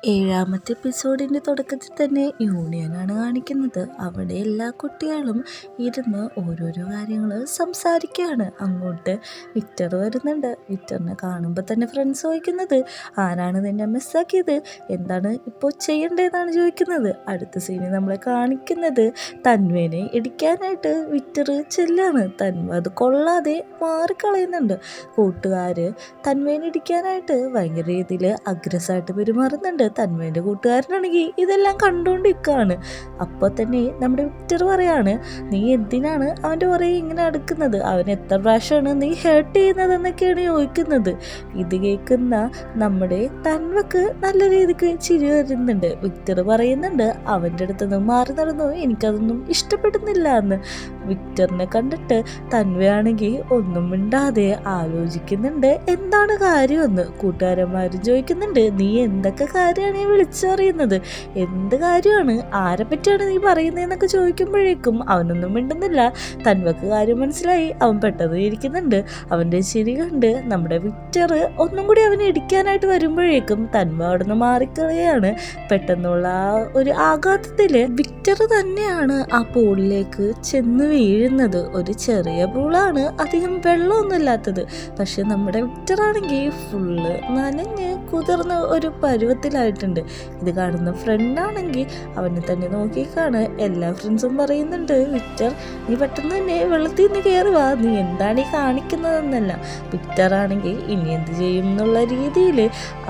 ഏഴാമത്തെ എപ്പിസോഡിൻ്റെ തുടക്കത്തിൽ തന്നെ യൂണിയനാണ് കാണിക്കുന്നത്. അവിടെ എല്ലാ കുട്ടികളും ഇരുന്ന് ഓരോരോ കാര്യങ്ങൾ സംസാരിക്കുകയാണ്. അങ്ങോട്ട് വിക്ടർ വരുന്നുണ്ട്. വിക്ടറിനെ കാണുമ്പോൾ തന്നെ ഫ്രണ്ട്സ് ചോദിക്കുന്നത്, ആരാണ് നിന്നെ മിസ്സാക്കിയത്, എന്താണ് ഇപ്പോൾ ചെയ്യേണ്ടതെന്നാണ് ചോദിക്കുന്നത്. അടുത്ത സീനിൽ നമ്മളെ കാണിക്കുന്നത് തന്വേനെ ഇടിക്കാനായിട്ട് വിക്ടർ ചെല്ലാണ്. തന്വ അത് കൊള്ളാതെ മാറിക്കളയുന്നുണ്ട്. കൂട്ടുകാർ തന്വേനെ ഇടിക്കാനായിട്ട് ഭയങ്കര രീതിയിൽ അഗ്രസമായിട്ട് പെരുമാറുന്നുണ്ട്. തന്മേൻ്റെ കൂട്ടുകാരനാണെങ്കിൽ ഇതെല്ലാം കണ്ടുകൊണ്ടിരിക്കുകയാണ്. അപ്പോൾ തന്നെ നമ്മുടെ വിക്ടർ പറയാണ്, നീ എന്തിനാണ് അവൻ്റെ പുറകെ ഇങ്ങനെ അടുക്കുന്നത്, അവൻ എത്ര പ്രാവശ്യമാണ് നീ ഹേർട്ട് ചെയ്യുന്നതെന്നൊക്കെയാണ് ചോദിക്കുന്നത്. ഇത് കേൾക്കുന്ന നമ്മുടെ തന്മക്ക് നല്ല രീതിക്ക് ചിരി വരുന്നുണ്ട്. വിക്ടർ പറയുന്നുണ്ട്, അവൻ്റെ അടുത്ത് നിന്ന് മാറി നടന്നു, എനിക്കതൊന്നും ഇഷ്ടപ്പെടുന്നില്ല എന്ന്. വിക്ടറിനെ കണ്ടിട്ട് തന്വയാണെങ്കിൽ ഒന്നും മിണ്ടാതെ ആലോചിക്കുന്നുണ്ട് എന്താണ് കാര്യമെന്ന്. കൂട്ടുകാരന്മാരും ചോദിക്കുന്നുണ്ട്, നീ എന്തൊക്കെ കാര്യമാണ് ഈ വിളിച്ചറിയുന്നത്, എന്ത് കാര്യമാണ്, ആരെ പറ്റിയാണ് നീ പറയുന്നതെന്നൊക്കെ ചോദിക്കുമ്പോഴേക്കും അവനൊന്നും മിണ്ടുന്നില്ല. തന്വക്ക് കാര്യം മനസ്സിലായി. അവൻ പെട്ടെന്ന് ഇരിക്കുന്നുണ്ട്. അവൻ്റെ ചിരി കണ്ട് നമ്മുടെ വിക്ടർ ഒന്നും കൂടി അവനെ ഇടിക്കാനായിട്ട് വരുമ്പോഴേക്കും തന്വ അവിടെ നിന്ന് മാറിക്കളയാണ്. പെട്ടെന്നുള്ള ആ ഒരു ആഘാതത്തിൽ വിക്ടർ തന്നെയാണ് ആ പൂളിലേക്ക് ചെന്ന് വീഴുന്നത്. ഒരു ചെറിയ പൂളാണ്, അധികം വെള്ളമൊന്നും ഇല്ലാത്തത്. പക്ഷെ നമ്മുടെ വിക്ടർ ആണെങ്കിൽ ഫുള്ള് നനഞ്ഞ് കുതിർന്ന ഒരു പരുവത്തിലായിട്ടുണ്ട്. ഇത് കാണുന്ന ഫ്രണ്ടാണെങ്കിൽ അവനെ തന്നെ നോക്കിക്കാണ്. എല്ലാ ഫ്രണ്ട്സും പറയുന്നുണ്ട്, വിക്ടർ നീ പെട്ടെന്ന് തന്നെ വെള്ളത്തിൽ നിന്ന് കയറി വാ, നീ എന്താണ് ഈ കാണിക്കുന്നതെന്നല്ല. വിക്ടർ ആണെങ്കിൽ ഇനി എന്ത് ചെയ്യും എന്നുള്ള രീതിയിൽ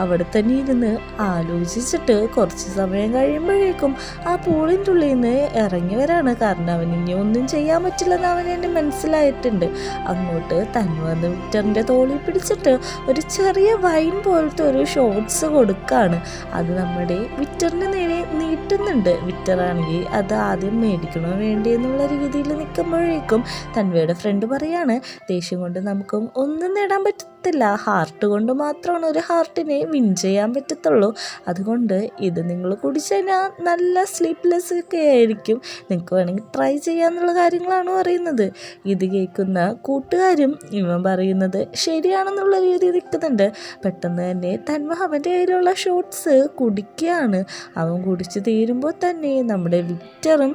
അവിടെ തന്നെ ഇരുന്ന് ആലോചിച്ചിട്ട് കുറച്ച് സമയം കഴിയുമ്പോഴേക്കും ആ പൂളിൻ്റെ ഉള്ളിൽ നിന്ന് ഇറങ്ങി വരാണ്. കാരണം അവൻ ഇനി ഒന്നും ചെയ്യാൻ പറ്റില്ലെന്ന് അവനെന്നെ മനസ്സിലായിട്ടുണ്ട്. അങ്ങോട്ട് തന്നെ വന്ന് വിക്ടറിൻ്റെ തോളിൽ പിടിച്ചിട്ട് ഒരു ചെറിയ വൈൻ പോലത്തെ ഒരു ഷോട്ട്സ് കൊടുക്കുകയാണ്. അത് നമ്മുടെ വിക്ടറിന് നേരെ നീട്ടുന്നുണ്ട്. വിക്ടറാണെങ്കിൽ അത് ആദ്യം മേടിക്കണോ വേണ്ടി എന്നുള്ള രീതിയിൽ നിൽക്കുമ്പോഴേക്കും തന്വയുടെ ഫ്രണ്ട് പറയാണ്, ദേഷ്യം കൊണ്ട് നമുക്കും ഒന്നും നേടാൻ പറ്റത്തില്ല, ഹാർട്ട് കൊണ്ട് മാത്രമാണ് ഒരു ഹാർട്ടിനെ വിൻ ചെയ്യാൻ പറ്റത്തുള്ളൂ. അതുകൊണ്ട് ഇത് നിങ്ങൾ കുടിച്ചു കഴിഞ്ഞാൽ നല്ല സ്ലീപ്ലെസ് ഒക്കെ ആയിരിക്കും, നിങ്ങൾക്ക് വേണമെങ്കിൽ ട്രൈ ചെയ്യാന്നുള്ള കാര്യങ്ങളാണ് പറയുന്നത്. ഇത് കേൾക്കുന്ന കൂട്ടുകാരും ഇവൻ പറയുന്നത് ശരിയാണെന്നുള്ള രീതിയിൽ നിൽക്കുന്നുണ്ട്. പെട്ടെന്ന് തന്നെ തന്മ അവൻ്റെ കയ്യിലുള്ള ഷോട്ട്സ് കുടിക്കുകയാണ്. അവൻ കുടിച്ച് തീരുമ്പോൾ തന്നെ നമ്മുടെ വിക്ടറും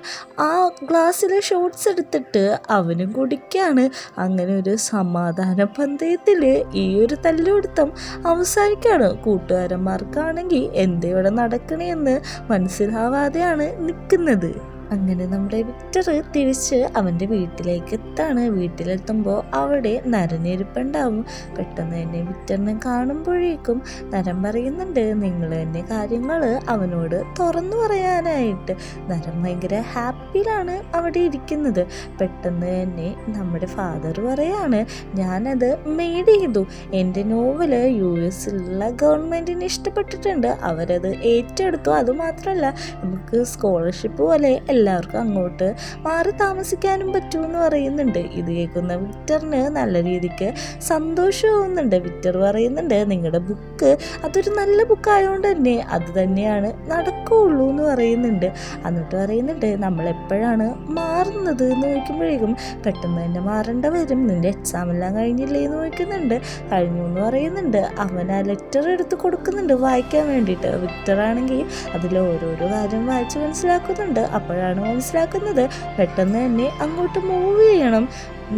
ആ ഗ്ലാസ്സിലെ ഷോട്ട്സ് എടുത്തിട്ട് അവനും കുടിക്കുകയാണ്. അങ്ങനെ ഒരു സമാധാന പന്തയത്തിൽ ഈ ഒരു തല്ലുപിടുത്തം അവസാനിക്കുകയാണ്. കൂട്ടുകാരന്മാർക്കാണെങ്കിൽ എന്താ ഇവിടെ നടക്കണേന്ന് മനസ്സിലാവാതെയാണ് നിൽക്കുന്നത്. അങ്ങനെ നമ്മുടെ വിക്ടർ തിരിച്ച് അവൻ്റെ വീട്ടിലേക്ക് എത്താണ്. വീട്ടിലെത്തുമ്പോൾ അവിടെ നരനിരിപ്പുണ്ടാവും. പെട്ടെന്ന് തന്നെ വിക്ടറിനെ കാണുമ്പോഴേക്കും നരൻ പറയുന്നുണ്ട്, നിങ്ങൾ തന്നെ കാര്യങ്ങൾ അവനോട് തുറന്നു പറയാനായിട്ട്. നരൻ ഭയങ്കര ഹാപ്പിയിലാണ് അവിടെ ഇരിക്കുന്നത്. പെട്ടെന്ന് തന്നെ നമ്മുടെ ഫാദർ പറയാണ്, ഞാനത് മെയ്ഡ് ചെയ്തു, എൻ്റെ നോവല് US-ലുള്ള ഗവൺമെൻറ്റിന് ഇഷ്ടപ്പെട്ടിട്ടുണ്ട്, അവരത് ഏറ്റെടുത്തു. അതുമാത്രമല്ല നമുക്ക് സ്കോളർഷിപ്പ് പോലെ എല്ലാവർക്കും അങ്ങോട്ട് മാറി താമസിക്കാനും പറ്റുമെന്ന് പറയുന്നുണ്ട്. ഇത് കേൾക്കുന്ന വിക്ടറിന് നല്ല രീതിക്ക് സന്തോഷമാവുന്നുണ്ട്. വിക്ടർ പറയുന്നുണ്ട്, നിങ്ങളുടെ ബുക്ക് അതൊരു നല്ല ബുക്കായതുകൊണ്ട് തന്നെ അത് തന്നെയാണ് നടക്കുകയുള്ളൂ എന്ന് പറയുന്നുണ്ട്. എന്നിട്ട് പറയുന്നുണ്ട്, നമ്മളെപ്പോഴാണ് മാറുന്നത് എന്ന് ചോദിക്കുമ്പോഴേക്കും പെട്ടെന്ന് തന്നെ മാറേണ്ട വരും, നിൻ്റെ എക്സാം എല്ലാം കഴിഞ്ഞില്ലേ എന്ന് ചോദിക്കുന്നുണ്ട്. കഴിഞ്ഞു എന്ന് പറയുന്നുണ്ട്. അവൻ ആ ലെറ്റർ എടുത്ത് കൊടുക്കുന്നുണ്ട് വായിക്കാൻ വേണ്ടിയിട്ട്. വിക്ടറാണെങ്കിൽ അതിൽ ഓരോരോ കാര്യം വായിച്ച് മനസ്സിലാക്കുന്നുണ്ട്. അപ്പോഴാണ് മനസ്സിലാക്കുന്നത് പെട്ടെന്ന് തന്നെ അങ്ങോട്ട് മൂവ് ചെയ്യണം.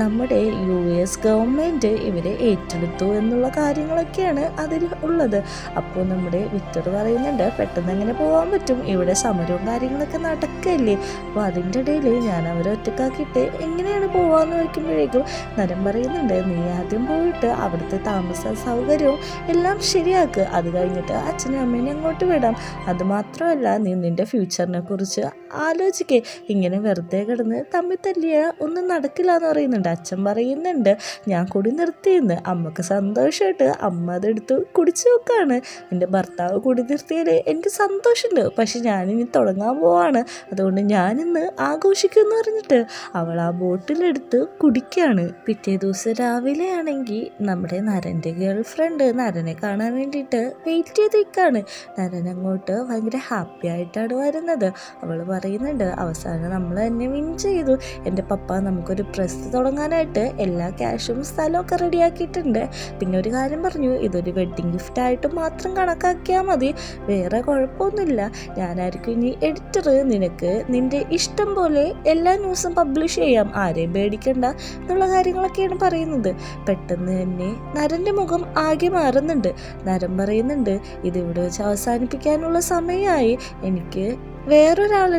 നമ്മുടെ US ഗവൺമെൻറ് ഇവരെ ഏറ്റെടുത്തു എന്നുള്ള കാര്യങ്ങളൊക്കെയാണ് അതിൽ ഉള്ളത്. അപ്പോൾ നമ്മുടെ വിക്ടർ പറയുന്നുണ്ട്, പെട്ടെന്ന് എങ്ങനെ പോകാൻ പറ്റും, ഇവിടെ സമരവും കാര്യങ്ങളൊക്കെ നടക്കല്ലേ, അപ്പോൾ അതിൻ്റെ ഇടയിൽ ഞാൻ അവരെ ഒറ്റക്കാക്കിയിട്ട് എങ്ങനെയാണ് പോകാമെന്ന് ചോദിക്കുമ്പോഴേക്കും നരൻ പറയുന്നുണ്ട്, നീ ആദ്യം പോയിട്ട് അവിടുത്തെ താമസ സൗകര്യവും എല്ലാം ശരിയാക്കുക, അത് കഴിഞ്ഞിട്ട് അച്ഛനും അമ്മേനെ അങ്ങോട്ട് വിടാം. അതുമാത്രമല്ല നീ നിൻ്റെ ഫ്യൂച്ചറിനെ കുറിച്ച് ആലോചിക്കേ, ഇങ്ങനെ വെറുതെ കിടന്ന് തമ്മിൽ തല്ലിയ ഒന്നും നടക്കില്ല എന്ന് പറയുന്നുണ്ട്. അച്ഛൻ പറയുന്നുണ്ട്, ഞാൻ കുടി നിർത്തിയെന്ന്. അമ്മക്ക് സന്തോഷമായിട്ട് അമ്മ അതെടുത്ത് കുടിച്ചു നോക്കാണ്. എൻ്റെ ഭർത്താവ് കുടി നിർത്തിയാൽ എനിക്ക് സന്തോഷമുണ്ട്, പക്ഷെ ഞാനിനി തുടങ്ങാൻ പോവാണ്, അതുകൊണ്ട് ഞാനിന്ന് ആഘോഷിക്കുമെന്ന് പറഞ്ഞിട്ട് അവൾ ആ ബോട്ടിലെടുത്ത് കുടിക്കുകയാണ്. പിറ്റേ ദിവസം രാവിലെ ആണെങ്കിൽ നമ്മുടെ നരൻ്റെ ഗേൾ ഫ്രണ്ട് നരനെ കാണാൻ വേണ്ടിയിട്ട് വെയിറ്റ് ചെയ്ത് നിൽക്കുകയാണ്. നരൻ അങ്ങോട്ട് ഭയങ്കര ഹാപ്പി ആയിട്ടാണ് വരുന്നത്. അവൾ പറയുന്നുണ്ട്, അവസാനം നമ്മൾ തന്നെ വിൻ ചെയ്തു, എൻ്റെ പപ്പ നമുക്കൊരു പ്രസ് തുടങ്ങാൻ തുടങ്ങാനായിട്ട് എല്ലാ ക്യാഷും സ്ഥലമൊക്കെ റെഡിയാക്കിയിട്ടുണ്ട്. പിന്നെ ഒരു കാര്യം പറഞ്ഞു, ഇതൊരു വെഡ്ഡിങ് ഗിഫ്റ്റായിട്ട് മാത്രം കണക്കാക്കിയാൽ മതി, വേറെ കുഴപ്പമൊന്നുമില്ല. ഞാനായിരിക്കും ഇനി എഡിറ്റർ, നിനക്ക് നിൻ്റെ ഇഷ്ടം പോലെ എല്ലാ ന്യൂസും പബ്ലിഷ് ചെയ്യാം, ആരെയും പേടിക്കണ്ട എന്നുള്ള കാര്യങ്ങളൊക്കെയാണ് പറയുന്നത്. പെട്ടെന്ന് തന്നെ നരൻ്റെ മുഖം ആകെ മാറുന്നുണ്ട്. നരൻ പറയുന്നുണ്ട്, ഇതിവിടെ വെച്ച് അവസാനിപ്പിക്കാനുള്ള സമയമായി, എനിക്ക് വേറൊരാളെ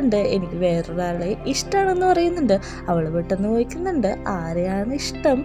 ഇഷ്ടമാണെന്ന് പറയുന്നുണ്ട്. അവൾ പെട്ടെന്ന് ചോദിക്കുന്നുണ്ട്, ആരെയാണ് ഇഷ്ടം,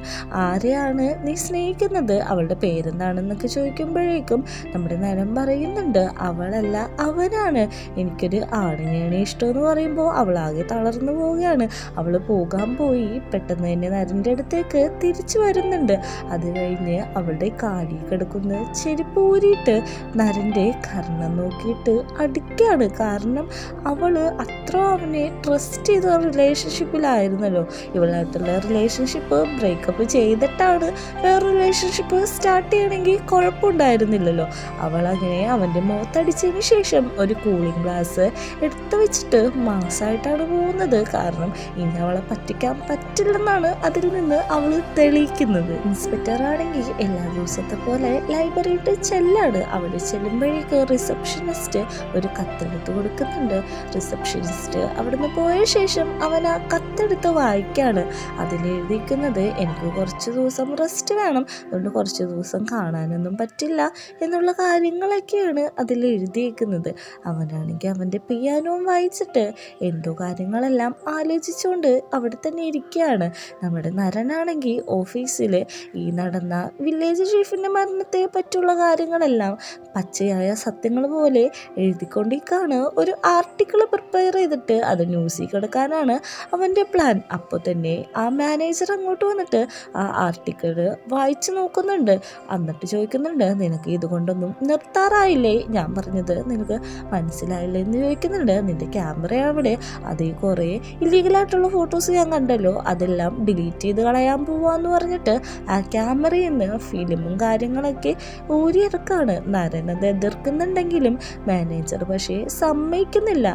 ആരെയാണ് നീ സ്നേഹിക്കുന്നത്, അവളുടെ പേരെന്താണെന്നൊക്കെ ചോദിക്കുമ്പോഴേക്കും നമ്മുടെ നരൻ പറയുന്നുണ്ട്, അവളല്ല അവനാണ്, എനിക്കൊരു ആണിനെയാണ് ഇഷ്ടമെന്ന് പറയുമ്പോൾ അവളാകെ തളർന്നു പോവുകയാണ്. അവൾ പോകാൻ പോയി പെട്ടെന്ന് തന്നെ നരൻ്റെ അടുത്തേക്ക് തിരിച്ചു വരുന്നുണ്ട്. അത് കഴിഞ്ഞ് അവളുടെ കാലിൽ കിടക്കുന്ന ചെരുപ്പ് ഊരിയിട്ട് നരൻ്റെ കർണം നോക്കിയിട്ട് അടിക്കുകയാണ്. കാരണം അവൾ അത്ര അവനെ ട്രസ്റ്റ് ചെയ്ത റിലേഷൻഷിപ്പിലായിരുന്നല്ലോ. ഇവളായിട്ടുള്ള റിലേഷൻഷിപ്പ് ബ്രേക്കപ്പ് ചെയ്തിട്ടാണ് വേറെ റിലേഷൻഷിപ്പ് സ്റ്റാർട്ട് ചെയ്യണമെങ്കിൽ കുഴപ്പമുണ്ടായിരുന്നില്ലല്ലോ. അവളങ്ങനെ അവൻ്റെ മുഖത്തടിച്ചതിന് ശേഷം ഒരു കൂളിംഗ് ഗ്ലാസ് എടുത്തു വെച്ചിട്ട് മാസമായിട്ടാണ് പോകുന്നത്. കാരണം ഇനി അവളെ പറ്റിക്കാൻ പറ്റില്ലെന്നാണ് അതിൽ നിന്ന് അവൾ തെളിയിക്കുന്നത്. ഇൻസ്പെക്ടർ ആണെങ്കിൽ എല്ലാ ദിവസത്തെ പോലെ ലൈബ്രറിയിട്ട് ചെല്ലാണ്. അവിടെ ചെല്ലുമ്പോഴേക്ക് റിസപ്ഷനിസ്റ്റ് ഒരു കത്തെടുത്ത് കൊടുക്കുന്നുണ്ട്. റിസപ്ഷനിസ്റ്റ് അവിടുന്ന് പോയ ശേഷം അവൻ ആ കത്തെടുത്ത് വായിക്കാണ്. അതിലെഴുതിയിരിക്കുന്നത്, എനിക്ക് കുറച്ച് ദിവസം റെസ്റ്റ് വേണം, അതുകൊണ്ട് കുറച്ച് ദിവസം കാണാനൊന്നും പറ്റില്ല എന്നുള്ള കാര്യങ്ങളൊക്കെയാണ് അതിലെഴുതിയിരിക്കുന്നത്. അവനാണെങ്കിൽ അവൻ്റെ പിയാനോവും വായിച്ചിട്ട് എന്തോ കാര്യങ്ങളെല്ലാം ആലോചിച്ചുകൊണ്ട് അവിടെ തന്നെ ഇരിക്കുകയാണ്. നമ്മുടെ നരനാണെങ്കിൽ ഓഫീസിൽ ഈ നടന്ന വില്ലേജ് ചീഫിൻ്റെ മരണത്തെ പറ്റിയുള്ള കാര്യങ്ങളെല്ലാം പച്ചയായ സത്യങ്ങൾ പോലെ എഴുതിക്കൊണ്ടിരിക്കുകയാണ്. ഒരു ആർട്ടിക്കിൾ പ്രിപ്പയർ ചെയ്തിട്ട് അത് ന്യൂസിൽ കിടക്കാനാണ് അവൻ്റെ പ്ലാൻ. അപ്പോൾ തന്നെ ആ മാനേജർ അങ്ങോട്ട് വന്നിട്ട് ആ ആർട്ടിക്കിൾ വായിച്ചു നോക്കുന്നുണ്ട്. എന്നിട്ട് ചോദിക്കുന്നുണ്ട്, നിനക്ക് ഇതുകൊണ്ടൊന്നും നിർത്താറായില്ലേ, ഞാൻ പറഞ്ഞത് നിനക്ക് മനസ്സിലായില്ലേ എന്ന് ചോദിക്കുന്നുണ്ട്. നിൻ്റെ ക്യാമറ അവിടെ, അതിൽ കുറേ ഇല്ലീഗലായിട്ടുള്ള ഫോട്ടോസ് ഞാൻ കണ്ടല്ലോ, അതെല്ലാം ഡിലീറ്റ് ചെയ്ത് കളയാൻ പോവാന്ന് പറഞ്ഞിട്ട് ആ ക്യാമറയിൽ നിന്ന് ഫിലിമും കാര്യങ്ങളൊക്കെ ഊരിയിറക്കാണ്. നരനത് എതിർക്കുന്നുണ്ടെങ്കിലും മാനേജർ പക്ഷേ സമ്മതിക്കുന്നില്ല.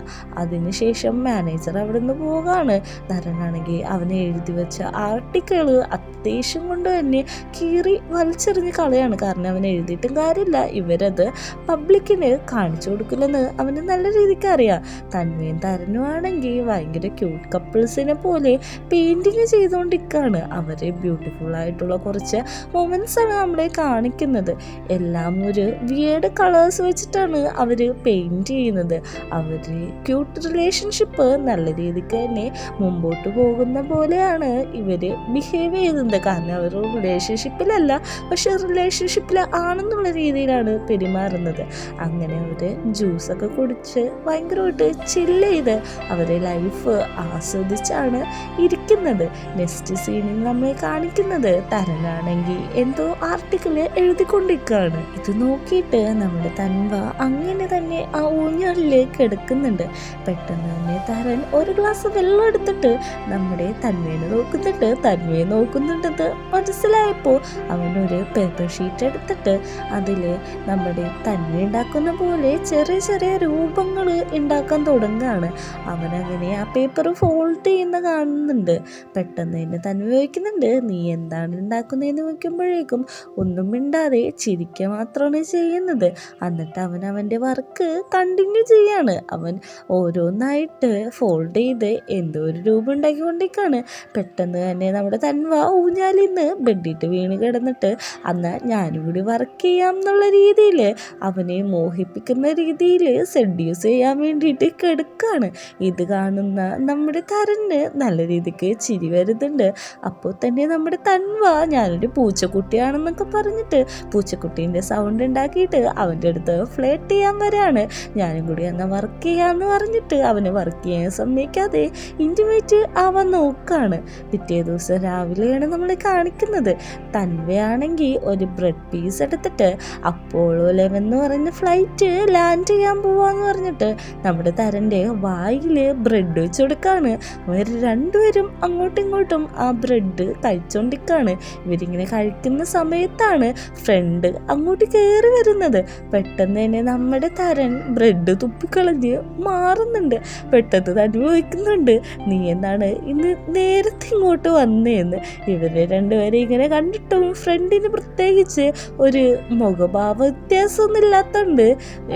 അതിനുശേഷം മാനേജർ അവിടെ നിന്ന് പോകാണ്. നരനാണെങ്കിൽ അവനെ എഴുതി വെച്ച ആർട്ടിക്കിൾ അത്യാവശ്യം കൊണ്ട് തന്നെ കീറി വലിച്ചെറിഞ്ഞ് കളയാണ്. കാരണം അവൻ എഴുതിയിട്ടും കാര്യമില്ല, ഇവരത് പബ്ലിക്കിന് കാണിച്ചു കൊടുക്കില്ലെന്ന് അവന് നല്ല രീതിക്ക് അറിയാം. തന്മയും തരനും ആണെങ്കിൽ ഭയങ്കര ക്യൂട്ട് കപ്പിൾസിനെ പോലെ പെയിൻറ്റിങ് ചെയ്തുകൊണ്ടിരിക്കുകയാണ്. അവർ ബ്യൂട്ടിഫുൾ ആയിട്ടുള്ള കുറച്ച് മൊമെൻറ്റ്സ് ആണ് നമ്മളെ കാണിക്കുന്നത്. എല്ലാം ഒരു വിയേർഡ് കളേഴ്സ് വെച്ചിട്ടാണ് അവർ പെയിൻറ്റ് ചെയ്യുന്നത്. അവർ ക്യൂട്ട് റിലേഷൻഷിപ്പ് നല്ല രീതിക്ക് തന്നെ മുമ്പോട്ട് പോകുന്ന പോലെയാണ് ഇവർ ബിഹേവ് ചെയ്യുന്നത്. കാരണം അവർ റിലേഷൻഷിപ്പിലല്ല, പക്ഷെ റിലേഷൻഷിപ്പിൽ ആണെന്നുള്ള രീതിയിലാണ് പെരുമാറുന്നത്. അങ്ങനെ അവർ ജ്യൂസൊക്കെ കുടിച്ച് ഭയങ്കരമായിട്ട് ചില്ല് ചെയ്ത് അവരെ ലൈഫ് ആസ്വദിച്ചാണ് ഇരിക്കുന്നത്. നെക്സ്റ്റ് സീനിൽ നമ്മളെ കാണിക്കുന്നത് തരനാണെങ്കിൽ എന്തോ ആർട്ടിക്കിൾ എഴുതിക്കൊണ്ടിരിക്കുകയാണ്. ഇത് നോക്കിയിട്ട് നമ്മുടെ തൻവ അങ്ങനെ തന്നെ ആ ഊഞ്ഞാലിലേക്ക് എടുക്കുന്നുണ്ട്. പെട്ടെന്ന് തന്നെ തരൻ ഒരു ഗ്ലാസ് വെള്ളം എടുത്തിട്ട് നമ്മുടെ തന്മയെ നോക്കുന്നുണ്ടെന്ന് മനസ്സിലായപ്പോൾ അവനൊരു പേപ്പർ ഷീറ്റ് എടുത്തിട്ട് അതിൽ നമ്മുടെ തന്മ ഉണ്ടാക്കുന്ന പോലെ ചെറിയ ചെറിയ രൂപങ്ങൾ ഉണ്ടാക്കാൻ തുടങ്ങുകയാണ്. അവനങ്ങനെ ആ പേപ്പർ ഫോൾഡ് ചെയ്യുന്ന കാണുന്നുണ്ട്. പെട്ടെന്ന് തന്നെ തന്മ ചോദിക്കുന്നുണ്ട്, നീ എന്താണ് ഉണ്ടാക്കുന്നതെന്ന് നോക്കുമ്പോഴേക്കും ഒന്നും മിണ്ടാതെ ചിരിക്കുക മാത്രമാണ് ചെയ്യുന്നത്. എന്നിട്ട് അവൻ അവൻ്റെ വർക്ക് കണ്ടിന്യൂ ചെയ്യാണ്. അവൻ ഓരോന്നായിട്ട് ഫോൾഡ് ചെയ്ത് എന്തോ ഒരു രൂപം ഉണ്ടാക്കിക്കൊണ്ടിരിക്കുകയാണ്. പെട്ടെന്ന് തന്നെ നമ്മുടെ തൻവ ഊഞ്ഞാലിൽ നിന്ന് ബെഡിട്ട് വീണ് കിടന്നിട്ട് എന്നാൽ ഞാനും കൂടി വർക്ക് ചെയ്യാം എന്നുള്ള രീതിയിൽ അവനെ മോഹിപ്പിക്കുന്ന രീതിയിൽ സെഡ്യൂസ് ചെയ്യാൻ വേണ്ടിയിട്ട് കിടക്കുകയാണ്. ഇത് കാണുന്ന നമ്മുടെ തരന് നല്ല രീതിക്ക് ചിരി വരുന്നുണ്ട്. അപ്പോൾ തന്നെ നമ്മുടെ തൻവ ഞാനൊരു പൂച്ചക്കുട്ടിയാണെന്നൊക്കെ പറഞ്ഞിട്ട് പൂച്ചക്കുട്ടീൻ്റെ സൗണ്ട് ഉണ്ടാക്കിയിട്ട് അവൻ്റെ അടുത്ത് ഫ്ലേട്ട് ചെയ്യാൻ വരാണ്. ഞാനും കൂടി എന്നാൽ വർക്ക് ചെയ്യാമെന്ന് പറഞ്ഞിട്ട് അവനെ വർക്ക് ചെയ്യാൻ സമ്മതിക്കാതെ ഇൻറ്റിമേറ്റ് ആവാൻ നോക്കുകയാണ്. പിറ്റേ ദിവസം രാവിലെയാണ് നമ്മൾ കാണിക്കുന്നത്. തൻവയാണെങ്കിൽ ഒരു ബ്രെഡ് പീസ് എടുത്തിട്ട് അപ്പോളോ 11 എന്ന് പറഞ്ഞ ഫ്ലൈറ്റ് ലാൻഡ് ചെയ്യാൻ പോവാന്ന് പറഞ്ഞിട്ട് നമ്മുടെ തരൻ്റെ വായിൽ ബ്രെഡ് വെച്ച് കൊടുക്കുകയാണ്. അവർ രണ്ടുപേരും അങ്ങോട്ടും ഇങ്ങോട്ടും ആ ബ്രെഡ് കഴിച്ചോണ്ടിരിക്കുകയാണ്. ഇവരിങ്ങനെ കഴിക്കുന്ന സമയത്താണ് ഫ്രണ്ട് അങ്ങോട്ട് കയറി വരുന്നത്. പെട്ടെന്ന് തന്നെ നമ്മുടെ തരൻ ബ്രെഡ് തുപ്പിക്കളഞ്ഞ് മാറുന്നുണ്ട്. പെട്ടെന്ന് തൻവി ചോദിക്കുന്നുണ്ട്, നീ എന്താണ് ഇന്ന് നേരത്തെ ഇങ്ങോട്ട് വന്നേന്ന്. ഇവരെ രണ്ടുപേരെ ഇങ്ങനെ കണ്ടിട്ടും ഫ്രണ്ടിന് പ്രത്യേകിച്ച് ഒരു മുഖഭാവ വ്യത്യാസമൊന്നും ഇല്ലാത്തതുകൊണ്ട്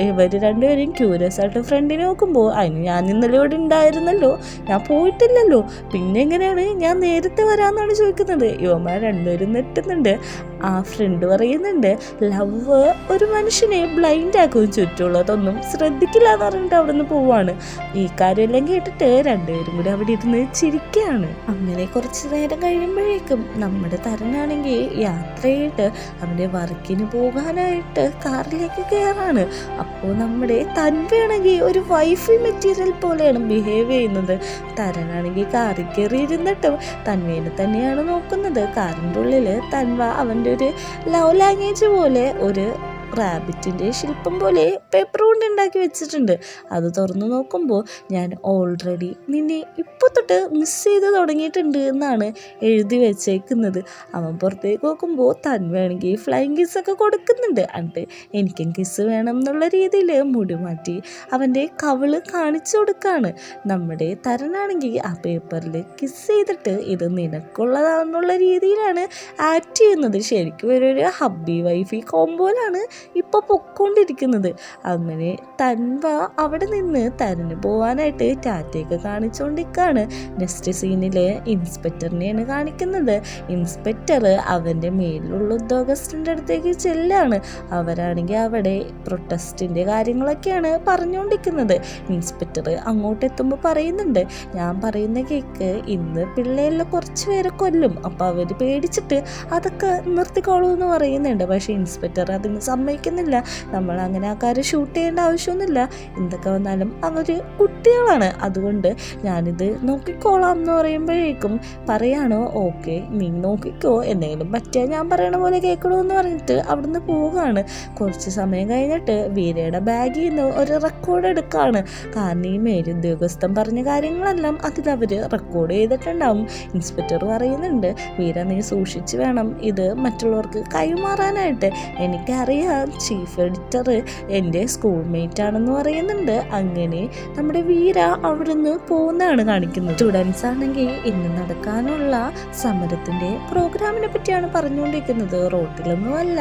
ഇവർ രണ്ടുപേരും ക്യൂരിയസ് ആയിട്ട് ഫ്രണ്ടിനെ നോക്കുമ്പോൾ, അതിന് ഞാൻ ഇന്നലെ ഇവിടെ ഉണ്ടായിരുന്നല്ലോ, ഞാൻ പോയിട്ടില്ലല്ലോ, പിന്നെ എങ്ങനെയാണ് ഞാൻ നേരത്തെ വരാമെന്നാണ് ചോദിക്കുന്നത്. ഇവന്മാർ രണ്ടുപേരും നെറ്റുന്നുണ്ട്. ആ ഫ്രണ്ട് പറയുന്നുണ്ട്, ലവ് ഒരു മനുഷ്യനെ ബ്ലൈൻഡ് ആക്കും, ചുറ്റുമുള്ളതൊന്നും ശ്രദ്ധിക്കില്ല എന്ന് പറഞ്ഞിട്ട് അവിടെ നിന്ന് പോവാണ്. ഈ കാര്യമെല്ലാം കേട്ടിട്ട് രണ്ടുപേരും കൂടി അവിടെ ഇരുന്ന് ചിരിക്കുകയാണ്. അങ്ങനെ കുറച്ച് നേരം കഴിയുമ്പോഴേക്കും നമ്മുടെ തരനാണെങ്കിൽ യാത്രയായിട്ട് അവൻ്റെ വർക്കിന് പോകാനായിട്ട് കാറിലേക്ക് കയറാണ്. അപ്പോൾ നമ്മുടെ തൻവയാണെങ്കിൽ ഒരു വൈഫൈ മെറ്റീരിയൽ പോലെയാണ് ബിഹേവ് ചെയ്യുന്നത്. തരനാണെങ്കിൽ കാറിൽ കയറി ഇരുന്നിട്ടും തൻവേനെ തന്നെയാണ് നോക്കുന്നത്. കാറിൻ്റെ ഉള്ളിൽ തൻവ അവൻ്റെ ഒരു ലവ് ലാംഗ്വേജ് പോലെ ഒരു റാബിറ്റിൻ്റെ ശില്പം പോലെ പേപ്പർ കൊണ്ട് ഉണ്ടാക്കി വെച്ചിട്ടുണ്ട്. അത് തുറന്നു നോക്കുമ്പോൾ, ഞാൻ ഓൾറെഡി നിന്നെ ഇപ്പോൾ തൊട്ട് മിസ് ചെയ്ത് തുടങ്ങിയിട്ടുണ്ട് എന്നാണ് എഴുതി വെച്ചേക്കുന്നത്. അവൻ പുറത്തേക്ക് നോക്കുമ്പോൾ തൻവേണമെങ്കിൽ ഫ്ലൈങ് കിസ്സൊക്കെ കൊടുക്കുന്നുണ്ട്. എന്നിട്ട് എനിക്കും കിസ്സ് വേണം എന്നുള്ള രീതിയിൽ മുടി മാറ്റി അവൻ്റെ കവിള് കാണിച്ചു കൊടുക്കുകയാണ്. നമ്മുടെ തരനാണെങ്കിൽ ആ പേപ്പറിൽ കിസ് ചെയ്തിട്ട് ഇത് നിനക്കുള്ളതാണെന്നുള്ള രീതിയിലാണ് ആക്ട് ചെയ്യുന്നത്. ശരിക്കും ഒരു ഹബ്ബി വൈഫി കോമ്പോയിലാണ് ഇപ്പോൾ പൊക്കോണ്ടിരിക്കുന്നത്. അങ്ങനെ തൻവ അവിടെ നിന്ന് തരന് പോവാനായിട്ട് ടാറ്റയൊക്കെ കാണിച്ചുകൊണ്ടിരിക്കുകയാണ്. നെക്സ്റ്റ് സീനിൽ ഇൻസ്പെക്ടറിനെയാണ് കാണിക്കുന്നത്. ഇൻസ്പെക്ടർ അവൻ്റെ മേലിലുള്ള ഉദ്യോഗസ്ഥൻ്റെ അടുത്തേക്ക് ചെല്ലാണ്. അവരാണെങ്കിൽ അവിടെ പ്രൊട്ടസ്റ്റിൻ്റെ കാര്യങ്ങളൊക്കെയാണ് പറഞ്ഞുകൊണ്ടിരിക്കുന്നത്. ഇൻസ്പെക്ടർ അങ്ങോട്ട് എത്തുമ്പോൾ പറയുന്നുണ്ട്, ഞാൻ പറയുന്ന കേക്ക്, ഇന്ന് പിള്ളേരിൽ കുറച്ച് പേരെ കൊല്ലും, അപ്പോൾ അവർ പേടിച്ചിട്ട് അതൊക്കെ നിർത്തിക്കോളൂ എന്ന് പറയുന്നുണ്ട്. പക്ഷേ ഇൻസ്പെക്ടർ അതിന് സമ്മതിക്കുന്നില്ല. നമ്മൾ അങ്ങനെ ആ കാര്യം ഷൂട്ട് ചെയ്യേണ്ട ആവശ്യമൊന്നുമില്ല, എന്തൊക്കെ വന്നാലും അവർ കുട്ടികളാണ്, അതുകൊണ്ട് ഞാനിത് നോക്കിക്കോളാം എന്ന് പറയുമ്പോഴേക്കും പറയാണോ, ഓക്കെ നീ നോക്കിക്കോ, എന്തെങ്കിലും പറ്റിയാൽ ഞാൻ പറയണ പോലെ കേൾക്കണോ എന്ന് പറഞ്ഞിട്ട് അവിടുന്ന് പോവുകയാണ്. കുറച്ച് സമയം കഴിഞ്ഞിട്ട് വീരയുടെ ബാഗിൽ നിന്ന് ഒരു റെക്കോർഡ് എടുക്കുകയാണ്. കാരണം ഈ മേലുദ്യോഗസ്ഥൻ പറഞ്ഞ കാര്യങ്ങളെല്ലാം അതിലവർ റെക്കോർഡ് ചെയ്തിട്ടുണ്ടാവും. ഇൻസ്പെക്ടർ പറയുന്നുണ്ട്, വീര നീ സൂക്ഷിച്ച് വേണം ഇത് മറ്റുള്ളവർക്ക് കൈമാറാനായിട്ട്. എനിക്കറിയാം ചീഫ് എഡിറ്റർ എൻ്റെ സ്കൂൾ മേറ്റ് ആണെന്ന് പറയുന്നുണ്ട്. അങ്ങനെ നമ്മുടെ വീര അവിടുന്ന് പോകുന്നതാണ് കാണിക്കുന്നത്. സ്റ്റുഡൻസ് ആണെങ്കിൽ ഇന്ന് നടക്കാനുള്ള സമരത്തിൻ്റെ പ്രോഗ്രാമിനെ പറ്റിയാണ് പറഞ്ഞുകൊണ്ടിരിക്കുന്നത്. റോട്ടിലൊന്നും അല്ല,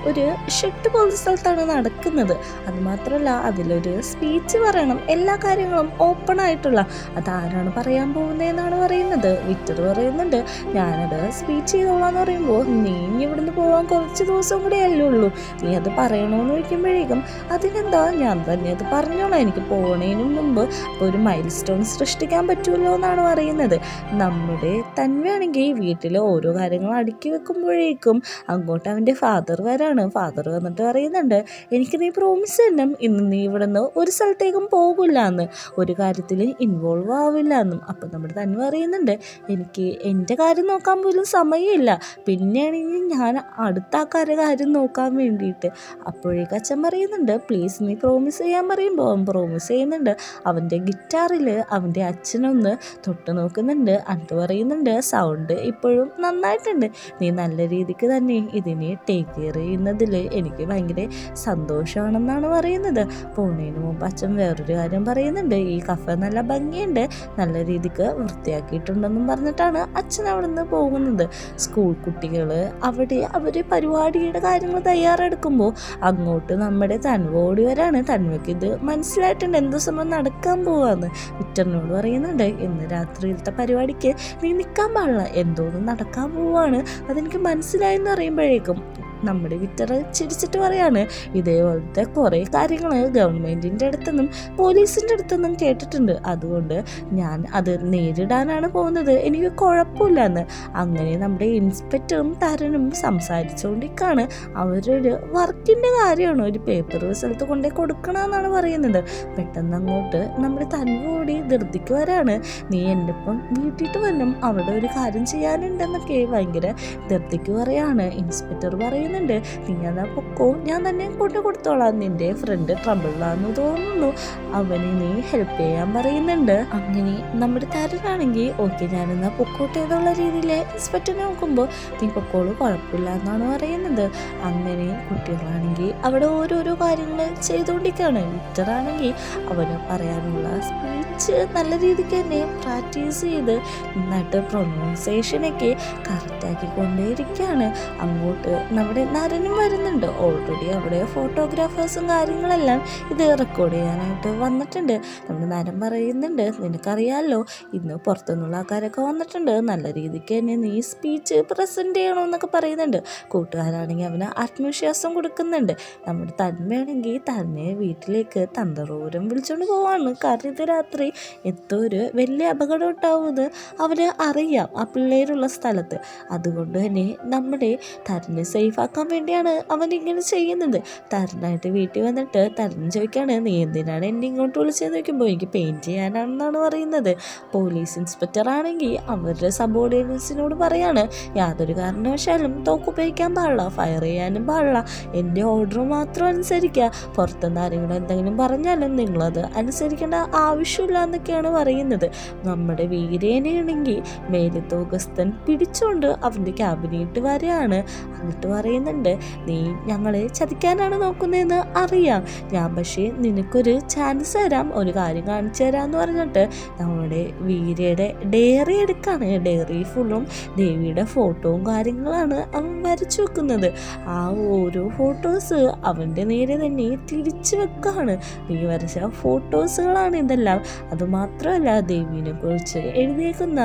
ഒരു ഷെഡ് പോലത്തെ സ്ഥലത്താണ് നടക്കുന്നത്. അതുമാത്രമല്ല അതിലൊരു സ്പീച്ച് പറയണം, എല്ലാ കാര്യങ്ങളും ഓപ്പൺ ആയിട്ടുള്ള. അതാരാണ് പറയാൻ പോകുന്നതെന്നാണ് പറയുന്നത്. വിക്ടർ പറയുന്നുണ്ട്, ഞാനത് സ്പീച്ച് ചെയ്തോളാന്ന് പറയുമ്പോൾ, നീ ഇവിടുന്ന് പോകാൻ കുറച്ച് ദിവസം കൂടെ അല്ലേ ഉള്ളൂ, നീ അത് പറയണമെന്ന് ചോദിക്കുമ്പോഴേക്കും അതിനെന്താ ഞാൻ തന്നെ അത് പറഞ്ഞോളാം, എനിക്ക് പോണതിന് മുമ്പ് ഒരു മൈൽ സ്റ്റോൺ സൃഷ്ടിക്കാൻ പറ്റുമല്ലോ എന്നാണ് പറയുന്നത്. നമ്മുടെ തന്നെയാണെങ്കിൽ വീട്ടിൽ ഓരോ കാര്യങ്ങൾ അടുക്കി വെക്കുമ്പോഴേക്കും അങ്ങോട്ട് അവൻ്റെ ഫാദർ വരാണ്. ഫാദർ വന്നിട്ട് പറയുന്നുണ്ട്, എനിക്ക് നീ പ്രോമിസ് തന്നെ ഇന്ന് നീ ഇവിടെ നിന്ന് ഒരു സ്ഥലത്തേക്കും പോകില്ല എന്ന്, ഒരു കാര്യത്തിൽ ഇൻവോൾവ് ആവില്ല എന്നും. അപ്പം നമ്മുടെ തന്നെ പറയുന്നുണ്ട്, എനിക്ക് എൻ്റെ കാര്യം നോക്കാൻ പോലും സമയമില്ല, പിന്നെയാണെങ്കിൽ ഞാൻ അടുത്ത ആൾക്കാരുടെ കാര്യം നോക്കാൻ വേണ്ടിയിട്ട്. അപ്പോഴേക്കും അച്ഛൻ പറയുന്നുണ്ട്, പ്ലീസ് നീ പ്രോമിസ് ചെയ്യാൻ പറയുമ്പോൾ അവൻ പ്രോമിസ് ചെയ്യുന്നുണ്ട്. അവൻ്റെ ഗിറ്റാറിൽ അവൻ്റെ അച്ഛനൊന്ന് തൊട്ട് നോക്കുന്നുണ്ട്. എന്നിട്ട് പറയുന്നുണ്ട്, സൗണ്ട് ഇപ്പോഴും നന്നായിട്ടുണ്ട്, നീ നല്ല രീതിക്ക് തന്നെ ഇതിനെ ടേക്ക് കെയർ ചെയ്യുന്നതിൽ എനിക്ക് ഭയങ്കര സന്തോഷമാണെന്നാണ് പറയുന്നത്. പോണതിന് മുമ്പ് അച്ഛൻ വേറൊരു കാര്യം പറയുന്നുണ്ട്, ഈ കഫ നല്ല ഭംഗിയുണ്ട്, നല്ല രീതിക്ക് വൃത്തിയാക്കിയിട്ടുണ്ടെന്നും പറഞ്ഞിട്ടാണ് അച്ഛൻ അവിടെ നിന്ന് പോകുന്നത്. സ്കൂൾ കുട്ടികൾ അവിടെ അവർ പരിപാടിയുടെ കാര്യങ്ങൾ തയ്യാറെടുക്കുമ്പോൾ അങ്ങോട്ട് നമ്മുടെ തൻവ ഓടി വരാണ്. തൻവയ്ക്ക് ഇത് മനസ്സിലായിട്ടുണ്ട് എന്ത് സമയം നടക്കാൻ പോവാന്ന്. വിക്ടറിനോട് പറയുന്നുണ്ട്, ഇന്ന് രാത്രിയിലത്തെ പരിപാടിക്ക് നീ നിൽക്കാൻ പാടില്ല, എന്തോന്നും നടക്കാൻ പോവാണ്, അതെനിക്ക് മനസ്സിലായെന്ന് പറയുമ്പോഴേക്കും നമ്മുടെ വിക്ടർ ചിരിച്ചിട്ട് പറയാണ്, ഇതേപോലത്തെ കുറേ കാര്യങ്ങൾ ഗവൺമെൻറ്റിൻ്റെ അടുത്തുനിന്നും പോലീസിൻ്റെ അടുത്തുനിന്നും കേട്ടിട്ടുണ്ട്, അതുകൊണ്ട് ഞാൻ അത് നേരിടാനാണ് പോകുന്നത്, എനിക്ക് കുഴപ്പമില്ലെന്ന്. അങ്ങനെ നമ്മുടെ ഇൻസ്പെക്ടറും തരനും സംസാരിച്ചുകൊണ്ടിരിക്കുകയാണ്. അവരൊരു വർക്കിൻ്റെ കാര്യമാണ്, ഒരു പേപ്പർ സ്ഥലത്ത് കൊണ്ടുപോയി കൊടുക്കണമെന്നാണ് പറയുന്നത്. പെട്ടെന്ന് അങ്ങോട്ട് നമ്മുടെ തൻവോടി ധൃതിക്ക് വരാണ്, നീ എൻ്റെ ഒപ്പം വീട്ടിട്ട് വരണം, അവിടെ ഒരു കാര്യം ചെയ്യാനുണ്ടെന്നൊക്കെ ഭയങ്കര ധൃതിക്ക് പറയാണ്. ഇൻസ്പെക്ടർ പറയുന്നു, പറയുന്നുണ്ട്, നീ എന്നാ പൊക്കോ, ഞാൻ തന്നെ കൊണ്ട് കൊടുത്തോളാം, നിന്റെ ഫ്രണ്ട് ട്രബിളിലാന്ന് തോന്നുന്നു, അവനെ നീ ഹെൽപ്പ് ചെയ്യാൻ പറയുന്നുണ്ട്. അങ്ങനെ നമ്മുടെ താരനാണെങ്കിൽ ഓക്കെ ഞാനെന്നാ പൊക്കോട്ടെ എന്നുള്ള രീതിയിൽ ഇൻസ്പെക്ടർ നോക്കുമ്പോൾ നീ പൊക്കോളൂ, കുഴപ്പമില്ല എന്നാണ് പറയുന്നത്. അങ്ങനെ കുട്ടികളാണെങ്കിൽ അവിടെ ഓരോരോ കാര്യങ്ങൾ ചെയ്തുകൊണ്ടിരിക്കുകയാണ്. വിക്ടറാണെങ്കിൽ അവന് പറയാനുള്ള സ്പീച്ച് നല്ല രീതിക്ക് തന്നെ പ്രാക്ടീസ് ചെയ്ത് നന്നായിട്ട് പ്രൊനൗൺസിയേഷനൊക്കെ കറക്റ്റാക്കി കൊണ്ടേയിരിക്കുകയാണ്. അങ്ങോട്ട് നമ്മുടെ നരനും വരുന്നുണ്ട്. ഓൾറെഡി അവിടെ ഫോട്ടോഗ്രാഫേഴ്സും കാര്യങ്ങളെല്ലാം ഇത് റെക്കോർഡ് ചെയ്യാനായിട്ട് വന്നിട്ടുണ്ട്. നമ്മുടെ നരൻ പറയുന്നുണ്ട്, നിനക്കറിയാമല്ലോ ഇന്ന് പുറത്തുനിന്നുള്ള ആൾക്കാരൊക്കെ വന്നിട്ടുണ്ട്, നല്ല രീതിക്ക് തന്നെ നീ സ്പീച്ച് പ്രസൻറ്റ് ചെയ്യണമെന്നൊക്കെ പറയുന്നുണ്ട്. കൂട്ടുകാരാണെങ്കിൽ അവന് ആത്മവിശ്വാസം കൊടുക്കുന്നുണ്ട്. നമ്മുടെ തന്മയാണെങ്കിൽ തന്നെ വീട്ടിലേക്ക് തന്ത്രപൂരം വിളിച്ചുകൊണ്ട് പോവാണ്. കാരണം ഇത് രാത്രി എന്തോ ഒരു വലിയ അപകടം ഉണ്ടാവുമെന്ന് അവന് അറിയാം ആ പിള്ളേരുള്ള സ്ഥലത്ത്. അതുകൊണ്ട് തന്നെ നമ്മുടെ തരനെ സേഫാക്കാൻ വേണ്ടിയാണ് അവൻ ഇങ്ങനെ ചെയ്യുന്നത്. തരനായിട്ട് വീട്ടിൽ വന്നിട്ട് തരൻ ചോദിക്കുകയാണ്, നീ എന്തിനാണ് എന്നെ ഇങ്ങോട്ട് വിളിച്ചതെന്ന് ചോദിക്കുമ്പോൾ എനിക്ക് പെയിൻറ്റ് ചെയ്യാനാണെന്നാണ് പറയുന്നത്. പോലീസ് ഇൻസ്പെക്ടർ ആണെങ്കിൽ അവരുടെ സബോർഡിനേറ്റ്സിനോട് പറയാണ്, യാതൊരു കാരണവശാലും തോക്ക് ഉപയോഗിക്കാൻ പാടില്ല, ഫയർ ചെയ്യാനും പാടില്ല, എൻ്റെ ഓർഡർ മാത്രം അനുസരിക്കുക, പുറത്തുനിന്ന് ആരെങ്കിലും എന്തെങ്കിലും പറഞ്ഞാലും നിങ്ങളത് അനുസരിക്കേണ്ട ആവശ്യമില്ല എന്നൊക്കെയാണ് പറയുന്നത്. നമ്മുടെ വീരേനെയാണെങ്കിൽ മേലുദ്യോഗസ്ഥൻ പിടിച്ചുകൊണ്ട് അവൻ്റെ ക്യാബിനറ്റ് വരെയാണ്. എന്നിട്ട് പറയുന്നുണ്ട്, നീ ഞങ്ങളെ ചതിക്കാനാണ് നോക്കുന്നതെന്ന് അറിയാം, ഞാൻ പക്ഷേ നിനക്കൊരു ചാൻസ് തരാം, ഒരു കാര്യം കാണിച്ചു തരാമെന്ന് പറഞ്ഞിട്ട് നമ്മുടെ വീരയുടെ ഡയറി എടുക്കാണ്. ഡയറി ഫുള്ളും ദേവിയുടെ ഫോട്ടോയും കാര്യങ്ങളാണ് അവൻ വരച്ചു വെക്കുന്നത്. ആ ഓരോ ഫോട്ടോസ് അവൻ്റെ നേരെ തന്നെ തിരിച്ചു വെക്കാണ്. നീ വരച്ച ഫോട്ടോസുകളാണ് ഇതെല്ലാം. അതുമാത്രമല്ല ദേവീനെ കുറിച്ച് എഴുതിയേക്കുന്ന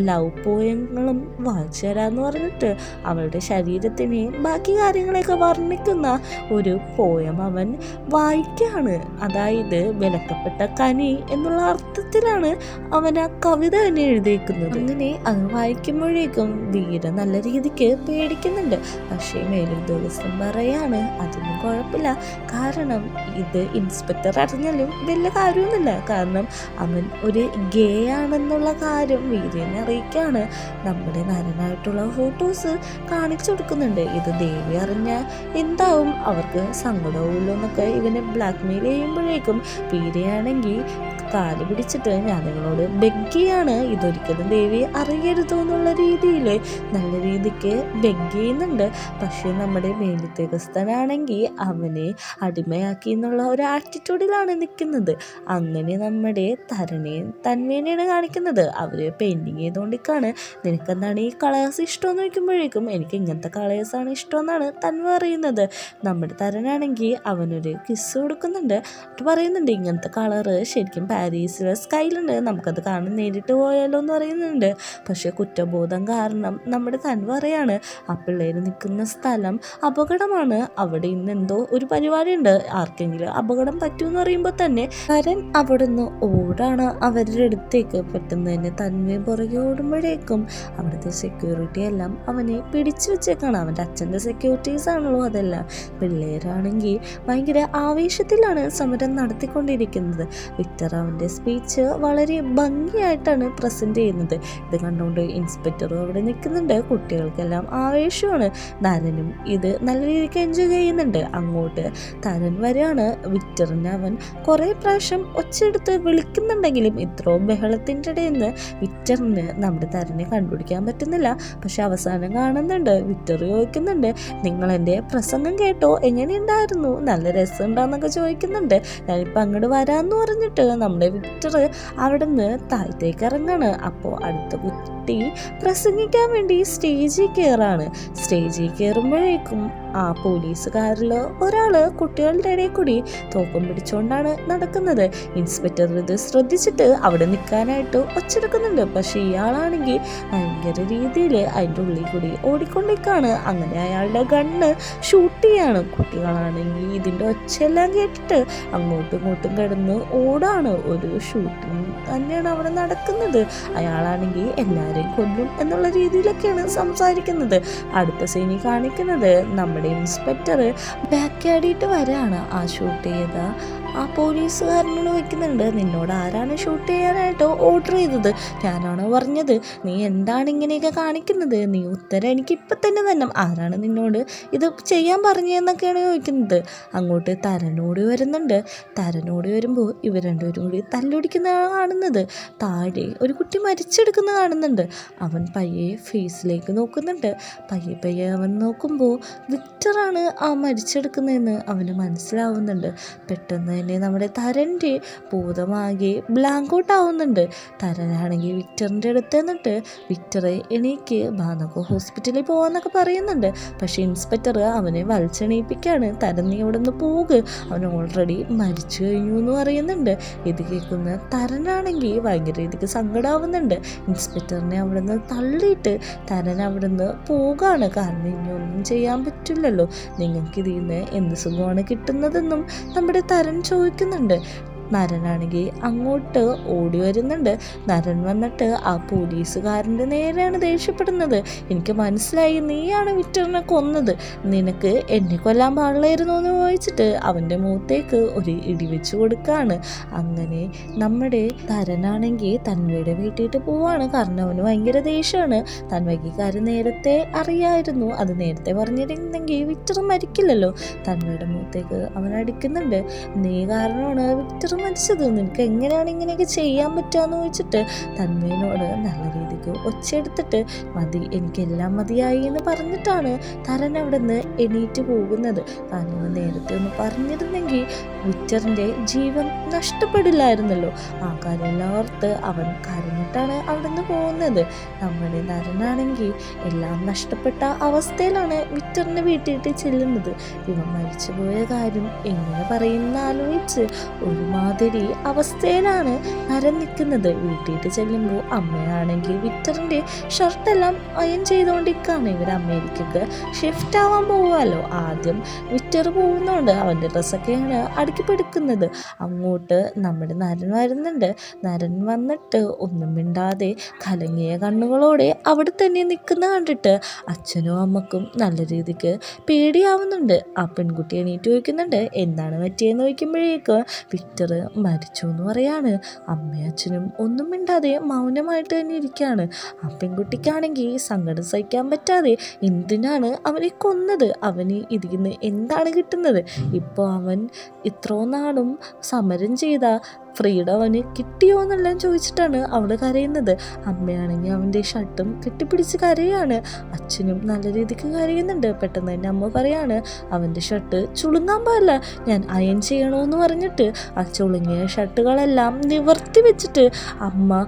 ലവ് പോയങ്ങളും വായിച്ചു തരാമെന്ന് പറഞ്ഞിട്ട് അവളുടെ ശരീരത്തിനെയും ബാക്കി കാര്യങ്ങളെയൊക്കെ വർണ്ണിക്കുന്ന ഒരു പോയം അവൻ വായിക്കാണ്. അതായത് വിലക്കപ്പെട്ട കനി എന്നുള്ള അർത്ഥത്തിലാണ് അവൻ ആ കവിത തന്നെ എഴുതിയേക്കുന്നത്. അങ്ങനെ അത് വായിക്കുമ്പോഴേക്കും വീര നല്ല രീതിക്ക് പേടിക്കുന്നുണ്ട്. പക്ഷേ മേലുദ്യോഗസ്ഥൻ പറയാണ്, അതൊന്നും കുഴപ്പമില്ല, കാരണം ഇത് ഇൻസ്പെക്ടർ അറിഞ്ഞാലും വലിയ കാര്യമൊന്നുമില്ല, കാരണം അവൻ ഒരു ഗേ ആണെന്നുള്ള കാര്യം വീരനെ അറിയിക്കാണ്. നമ്മുടെ നരനായിട്ടുള്ള ഫോട്ടോസ് കാണിച്ചു കൊടുക്കുന്നുണ്ട്. ഇത് ദേവി അറിഞ്ഞാൽ എന്താവും, അവർക്ക് സങ്കടവുമല്ലോ എന്നൊക്കെ ഇവനെ ബ്ലാക്ക് മെയിൽ ചെയ്യുമ്പോഴേക്കും വീരയാണെങ്കിൽ കാല് പിടിച്ചിട്ട് ഞാൻ നിങ്ങളോട് ബെഗ്ഗിയാണ്, ഇതൊരിക്കലും ദേവി അറിയരുതോ എന്നുള്ള രീതിയിൽ നല്ല രീതിക്ക് ബെഗ് ചെയ്യുന്നുണ്ട്. പക്ഷേ നമ്മുടെ മേലുദ്യോഗസ്ഥനാണെങ്കിൽ അവനെ അടിമയാക്കി എന്നുള്ള ഒരു ആറ്റിറ്റ്യൂഡിലാണ് നിൽക്കുന്നത്. അങ്ങനെ നമ്മുടെ തന്മേനെയാണ് കാണിക്കുന്നത്. അവർ പെയിൻറ്റിങ് ചെയ്തുകൊണ്ടിരിക്കുകയാണ്. നിനക്കെന്താണ് ഈ കളേഴ്സ് ഇഷ്ടമെന്ന് ചോദിക്കുമ്പോഴേക്കും എനിക്ക് ഇങ്ങനത്തെ കളേഴ്സാണ് ഇഷ്ടമെന്നാണ് തന്മ പറയുന്നത്. നമ്മുടെ തരനാണെങ്കിൽ അവനൊരു കിസ് കൊടുക്കുന്നുണ്ട്. എന്നിട്ട് പറയുന്നുണ്ട്, ഇങ്ങനത്തെ കളറ് ശരിക്കും പാരീസിലെ സ്കൈലുണ്ട്, നമുക്കത് കാണാൻ നേരിട്ട് പോയാലോ എന്ന് പറയുന്നുണ്ട്. പക്ഷേ കുറ്റബോധം കാരണം നമ്മുടെ തന്മ പറയാണ്, ആ പിള്ളേർ നിൽക്കുന്ന സ്ഥലം അപകടമാണ്, അവിടെ ഇന്ന് എന്തോ ഒരു പരിപാടി ഉണ്ട്, ആർക്കെങ്കിലും അപകടം പറ്റുമെന്ന് പറയുമ്പോൾ തന്നെ കരൻ അവിടെ നിന്ന് ഓടാണ് അവരുടെ അടുത്തേക്ക്. പെട്ടെന്ന് തന്നെ തന്മയും പുറകെ ഓടുമ്പോഴേക്കും അവിടുത്തെ സെക്യൂരിറ്റി എല്ലാം അവനെ പിടിച്ചു വെച്ചേക്കാണ്. അവൻ്റെ അച്ഛൻ്റെ സെക്യൂരിറ്റീസ് ആണല്ലോ അതെല്ലാം. പിള്ളേരാണെങ്കിൽ ഭയങ്കര ആവേശത്തിലാണ് സമരം നടത്തിക്കൊണ്ടിരിക്കുന്നത്. വിക്ടർ അവൻ്റെ സ്പീച്ച് വളരെ ഭംഗിയായിട്ടാണ് പ്രസൻറ്റ് ചെയ്യുന്നത്. ഇത് കണ്ടുകൊണ്ട് ഇൻസ്പെക്ടറും അവിടെ നിൽക്കുന്നുണ്ട്. കുട്ടികൾക്കെല്ലാം ആവേശമാണ്. നരനും ഇത് നല്ല രീതിക്ക് എൻജോയ് ചെയ്യുന്നുണ്ട്. അങ്ങോട്ട് തരൻ വരെയാണ്. വിക്ടറിനെ അവൻ കുറേ പ്രാവശ്യം ഒച്ചെടുത്ത് വിളിക്കുന്നുണ്ടെങ്കിലും ഇത്രയോ ബഹളത്തിൻ്റെ ഇടയിൽ നിന്ന് വിക്ടറിന് നമ്മുടെ തരനെ കണ്ടുപിടിക്കാൻ പറ്റുന്നില്ല. പക്ഷെ അവസാനം കാണുന്നുണ്ട്. വിക്ടർ ചോദിക്കുന്നുണ്ട്, നിങ്ങളെൻ്റെ പ്രസംഗം കേട്ടോ, എങ്ങനെയുണ്ടായിരുന്നു, നല്ല രസമുണ്ടാന്നൊക്കെ ചോദിക്കുന്നുണ്ട്. ഞാനിപ്പോൾ അങ്ങോട്ട് വരാമെന്ന് പറഞ്ഞിട്ട് നമ്മുടെ വിക്ടർ അവിടെ നിന്ന് താഴത്തേക്ക് ഇറങ്ങാണ്. അപ്പോൾ അടുത്ത കുട്ടി പ്രസംഗിക്കാൻ വേണ്ടി സ്റ്റേജിൽ കയറാണ്. സ്റ്റേജിൽ കയറുമ്പോഴേക്കും ആ പോലീസുകാരിൽ ഒരാൾ കുട്ടികളുടെ ഇടയിൽ കൂടി തോക്കം പിടിച്ചുകൊണ്ടാണ് നടക്കുന്നത്. ഇൻസ്പെക്ടർ ഇത് ശ്രദ്ധിച്ചിട്ട് അവിടെ നിൽക്കാനായിട്ട് ഒച്ചെടുക്കുന്നുണ്ട്. പക്ഷേ ഇയാളാണെങ്കിൽ ഭയങ്കര രീതിയിൽ അതിൻ്റെ ഉള്ളിൽ കൂടി ഓടിക്കൊണ്ടിരിക്കുകയാണ്. അങ്ങനെ അയാളുടെ ഗണ്ണ് ഷൂട്ട് ചെയ്യാണ്. കുട്ടികളാണെങ്കിൽ ഇതിൻ്റെ ഒച്ചയെല്ലാം കേട്ടിട്ട് അങ്ങോട്ടും ഇങ്ങോട്ടും കിടന്ന് ഓടാണ്. ഒരു ഷൂട്ടിങ് തന്നെയാണ് അവിടെ നടക്കുന്നത്. അയാളാണെങ്കിൽ എല്ലാവരെയും കൊല്ലും എന്നുള്ള രീതിയിലൊക്കെയാണ് സംസാരിക്കുന്നത്. അടുത്ത സീനിൽ കാണിക്കുന്നത് നമ്മുടെ നമ്മുടെ ഇൻസ്പെക്ടർ ബാക്ക് ആടിയിട്ട് വരാണ്. ആ ഷൂട്ട് ചെയ്ത ആ പോലീസുകാരനോട് വയ്ക്കുന്നുണ്ട്, നിന്നോട് ആരാണ് ഷൂട്ട് ചെയ്യാനായിട്ട് ഓർഡർ ചെയ്തത്? ഞാനാണോ പറഞ്ഞത്? നീ എന്താണ് ഇങ്ങനെയൊക്കെ കാണിക്കുന്നത്? നീ ഉത്തരം എനിക്ക് ഇപ്പം തന്നെ തന്നെ. ആരാണ് നിന്നോട് ഇത് ചെയ്യാൻ പറഞ്ഞതെന്നൊക്കെയാണ് ചോദിക്കുന്നത്. അങ്ങോട്ട് തരനോട് വരുന്നുണ്ട്. തരനോട് വരുമ്പോൾ ഇവർ രണ്ടുപേരും കൂടി തല്ലുടിക്കുന്നതാണ് കാണുന്നത്. താഴെ ഒരു കുട്ടി മരിച്ചെടുക്കുന്ന കാണുന്നുണ്ട്. അവൻ പയ്യെ ഫേസിലേക്ക് നോക്കുന്നുണ്ട്. പയ്യെ പയ്യെ അവൻ നോക്കുമ്പോൾ വിക്ടറാണ് ആ മരിച്ചെടുക്കുന്നതെന്ന് അവന് മനസ്സിലാവുന്നുണ്ട്. പെട്ടെന്ന് തന്നെ നമ്മുടെ തരൻ്റെ ഭൂതമാകെ ബ്ലാങ്കൗട്ട് ആവുന്നുണ്ട്. തരനാണെങ്കിൽ വിക്ടറിൻ്റെ അടുത്ത് നിന്നിട്ട് വിക്ടറെ എണീക്ക്, ബാന്നൊക്കെ ഹോസ്പിറ്റലിൽ പോകാമെന്നൊക്കെ പറയുന്നുണ്ട്. പക്ഷേ ഇൻസ്പെക്ടർ അവനെ വലിച്ചെണീപ്പിക്കുകയാണ്. തരൻ നീ അവിടെ നിന്ന് പോകുക, അവൻ ഓൾറെഡി മരിച്ചു കഴിഞ്ഞു എന്ന് പറയുന്നുണ്ട്. ഇത് കേൾക്കുന്ന തരനാണെങ്കിൽ ഭയങ്കര രീതിക്ക് സങ്കടമാവുന്നുണ്ട്. ഇൻസ്പെക്ടറിനെ അവിടെ നിന്ന് തള്ളിയിട്ട് തരൻ അവിടെ നിന്ന് പോകാണ്. കാരണം ഇനി ഒന്നും ചെയ്യാൻ പറ്റില്ലല്ലോ, നിങ്ങൾക്ക് ഇതിൽ നിന്ന് എന്ത് സുഖമാണ് കിട്ടുന്നതെന്നും നമ്മുടെ തരൻ ചോദിക്കുന്നുണ്ട്. നരനാണെങ്കിൽ അങ്ങോട്ട് ഓടി വരുന്നുണ്ട്. നരൻ വന്നിട്ട് ആ പോലീസുകാരൻ്റെ നേരെയാണ് ദേഷ്യപ്പെടുന്നത്. എനിക്ക് മനസ്സിലായി, നീയാണ് വിക്ടറിനെ കൊന്നത്, നിനക്ക് എന്നെ കൊല്ലാൻ പാടില്ലായിരുന്നു എന്ന് ചോദിച്ചിട്ട് അവൻ്റെ മുഖത്തേക്ക് ഒരു ഇടി വെച്ച് കൊടുക്കുകയാണ്. അങ്ങനെ നമ്മുടെ തരനാണെങ്കിൽ തന്മയുടെ വീട്ടിട്ട് പോവാണ്. കാരണം അവന് ഭയങ്കര ദേഷ്യമാണ്. തന്മയ്ക്ക് കാര്യം നേരത്തെ അറിയായിരുന്നു. അത് നേരത്തെ പറഞ്ഞിരുന്നെങ്കിൽ വിക്ടർ മരിക്കില്ലല്ലോ. തന്മയുടെ മുഖത്തേക്ക് അവൻ അടിക്കുന്നുണ്ട്. നീ കാരണമാണ് വിക്ടർ മരിച്ചത്, നിനക്ക് എങ്ങനെയാണ് ഇങ്ങനെയൊക്കെ ചെയ്യാൻ പറ്റുകയെന്ന് ചോദിച്ചിട്ട് തന്മേനോട് നല്ല രീതിക്ക് ഒച്ചയെടുത്തിട്ട് മതി, എനിക്കെല്ലാം മതിയായി എന്ന് പറഞ്ഞിട്ടാണ് തരൻ അവിടെ നിന്ന് എണീറ്റ് പോകുന്നത്. കാരണം നേരത്തെ ഒന്ന് പറഞ്ഞിരുന്നെങ്കിൽ വിക്ടറിൻ്റെ ജീവൻ നഷ്ടപ്പെടില്ലായിരുന്നല്ലോ. ആ കാര്യമെല്ലാം ഓർത്ത് അവൻ കരഞ്ഞിട്ടാണ് അവിടെ നിന്ന് പോകുന്നത്. നമ്മുടെ നരനാണെങ്കിൽ എല്ലാം നഷ്ടപ്പെട്ട അവസ്ഥയിലാണ് വിക്ടറിൻ്റെ വീട്ടിലേക്ക് ചെല്ലുന്നത്. ഇവൻ മരിച്ചുപോയ കാര്യം എങ്ങനെ പറയുന്ന ആലോചിച്ച് ഒരുമാതിരി അവസ്ഥയിലാണ് നരൻ നിൽക്കുന്നത്. വീട്ടിലേക്ക് ചെല്ലുമ്പോൾ അമ്മയാണെങ്കിൽ വിക്ടറിൻ്റെ ഷർട്ടെല്ലാം അയൺ ചെയ്തുകൊണ്ടിരിക്കുകയാണ്. ഇവർ അമേരിക്കക്ക് ഷിഫ്റ്റ് ആവാൻ പോവുമല്ലോ. ആദ്യം വിക്ടർ പോകുന്നതുകൊണ്ട് അവൻ്റെ ഡ്രസ്സൊക്കെയാണ് അടുക്കിപ്പെടുക്കുന്നത്. അങ്ങോട്ട് നമ്മുടെ നരൻ വരുന്നുണ്ട്. നരൻ വന്നിട്ട് ഒന്നും മിണ്ടാതെ കലങ്ങിയ കണ്ണുകളോടെ അവിടെ തന്നെ നിൽക്കുന്ന കണ്ടിട്ട് അച്ഛനും അമ്മക്കും നല്ല രീതിക്ക് പേടിയാവുന്നുണ്ട്. ആ പെൺകുട്ടി എണീറ്റ് ചോദിക്കുന്നുണ്ട്, എന്താണ് പറ്റിയെന്ന് ചോദിക്കുമ്പോഴേക്ക് വിക്ടർ മരിച്ചു എന്ന് പറയാണ്. അമ്മയും അച്ഛനും ഒന്നും മിണ്ടാതെ മൗനമായിട്ട് തന്നെ ഇരിക്കുകയാണ്. ആ പെൺകുട്ടിക്കാണെങ്കിൽ സങ്കടം സഹിക്കാൻ പറ്റാതെ എന്തിനാണ് അവനെ കൊന്നത്, അവന് ഇതിൽ നിന്ന് എന്താണ് കിട്ടുന്നത്, ഇപ്പോൾ അവൻ ഇത്രയും നാളും സമരം ചെയ്ത ഫ്രീഡം അവന് കിട്ടിയോ എന്നെല്ലാം ചോദിച്ചിട്ടാണ് അവൾ കരയുന്നത്. അമ്മയാണെങ്കിൽ അവൻ്റെ ഷർട്ടും കെട്ടിപ്പിടിച്ച് കരയാണ്. അച്ഛനും നല്ല രീതിക്ക് കരയുന്നുണ്ട്. പെട്ടെന്ന് തന്നെ അമ്മ പറയാണ്, അവൻ്റെ ഷർട്ട് ചുളുങ്ങാൻ പാടില്ല, ഞാൻ അയൺ ചെയ്യണമെന്ന് പറഞ്ഞിട്ട് ആ ചുളുങ്ങിയ ഷർട്ടുകളെല്ലാം നിവർത്തി വെച്ചിട്ട് അമ്മ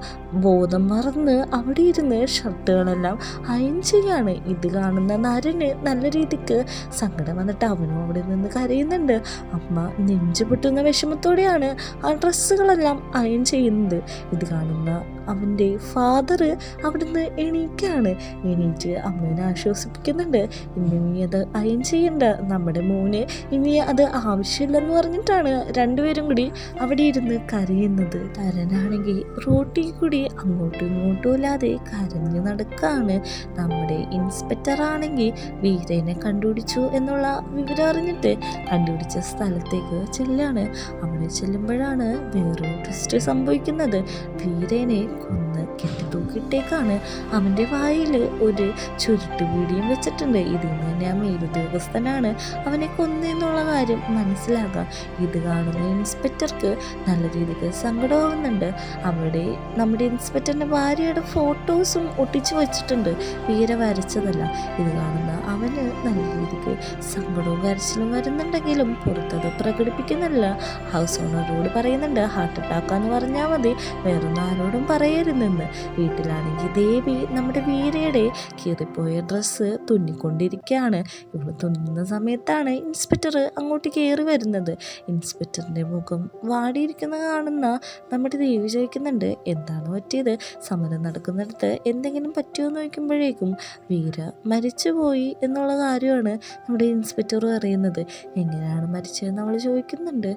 ബോധം മറന്ന് അവിടെ ഇരുന്ന് ഷർട്ടുകളെല്ലാം അയൺ ചെയ്യാണ്. ഇത് കാണുന്ന നരന് നല്ല രീതിക്ക് സങ്കടം വന്നിട്ട് അവനും അവിടെ നിന്ന് കരയുന്നുണ്ട്. അമ്മ നെഞ്ചു പൊട്ടുന്ന വിഷമത്തോടെയാണ് ആ ഡ്രസ്സുകളെല്ലാം അയൺ ചെയ്യുന്നത്. ഇത് കാണുന്ന അവൻ്റെ ഫാദർ അവിടുന്ന് എണീക്കാണ്. എണീറ്റ് അമ്മേനെ ആശ്വസിപ്പിക്കുന്നുണ്ട്. ഇനി നീ അത് അയൺ ചെയ്യണ്ട, നമ്മുടെ മോന് ഇനി അത് ആവശ്യമില്ലെന്ന് പറഞ്ഞിട്ടാണ് രണ്ടുപേരും കൂടി അവിടെ ഇരുന്ന് കരയുന്നത്. തരനാണെങ്കിൽ റോട്ടിൽ കൂടി അങ്ങോട്ടും ഇങ്ങോട്ടും ഇല്ലാതെ കരഞ്ഞു നടക്കാണ്. നമ്മുടെ ഇൻസ്പെക്ടർ ആണെങ്കിൽ വീരനെ കണ്ടുപിടിച്ചു എന്നുള്ള വിവരം അറിഞ്ഞിട്ട് കണ്ടുപിടിച്ച സ്ഥലത്തേക്ക് ചെല്ലാണ്. അവിടെ ചെല്ലുമ്പോഴാണ് വേറൊരു ട്വിസ്റ്റ് സംഭവിക്കുന്നത്. വീരനെ കൊന്ന് കെട്ടിത്തൂക്കിട്ടേക്കാണ്. അവൻ്റെ വായിൽ ഒരു ചുരുട്ട് വീടിയും വെച്ചിട്ടുണ്ട്. ഇതിൽ നിന്ന് തന്നെ ആ മേലുദ്യോഗസ്ഥനാണ് അവനെ കൊന്നെന്നുള്ള കാര്യം മനസ്സിലാക്കാം. ഇത് കാണുന്ന ഇൻസ്പെക്ടർക്ക് നല്ല രീതിക്ക് സങ്കടമാവുന്നുണ്ട്. അവിടെ നമ്മുടെ ഇൻസ്പെക്ടറിൻ്റെ ഭാര്യയുടെ ഫോട്ടോസും ഒട്ടിച്ചു വെച്ചിട്ടുണ്ട്, വീര വരച്ചതല്ല. ഇത് കാണുന്ന അവന് നല്ല രീതിക്ക് സങ്കടവും കരച്ചിലും വരുന്നുണ്ടെങ്കിലും പുറത്തത് പ്രകടിപ്പിക്കുന്നില്ല. ഹൗസ് ഓണറോട് പറയുന്നുണ്ട്, ഹാർട്ട് അറ്റാക്കാന്ന് പറഞ്ഞാൽ മതി, വേറൊന്നും ആരോടും പറയരുതെന്ന്. വീട്ടിലാണെങ്കിൽ ദേവി നമ്മുടെ വീരയുടെ കീറിപ്പോയ ഡ്രസ്സ് തുന്നിക്കൊണ്ടിരിക്കുകയാണ്. ഇവള് തുന്നുന്ന സമയത്താണ് ഇൻസ്പെക്ടർ അങ്ങോട്ട് കയറി വരുന്നത്. ഇൻസ്പെക്ടറിൻ്റെ മുഖം വാടിയിരിക്കുന്ന കാണുന്ന നമ്മുടെ ദേവി ചോദിക്കുന്നുണ്ട്, എന്താണ് പറ്റിയത്, സമരം നടക്കുന്നിടത്ത് എന്തെങ്കിലും പറ്റുമോ എന്ന് ചോദിക്കുമ്പോഴേക്കും വീര മരിച്ചുപോയി എന്നുള്ള കാര്യമാണ് നമ്മുടെ ഇൻസ്പെക്ടർ അറിയുന്നത്. എങ്ങനെയാണ് മരിച്ചതെന്ന് അവൾ ചോദിക്കുന്നുണ്ട്.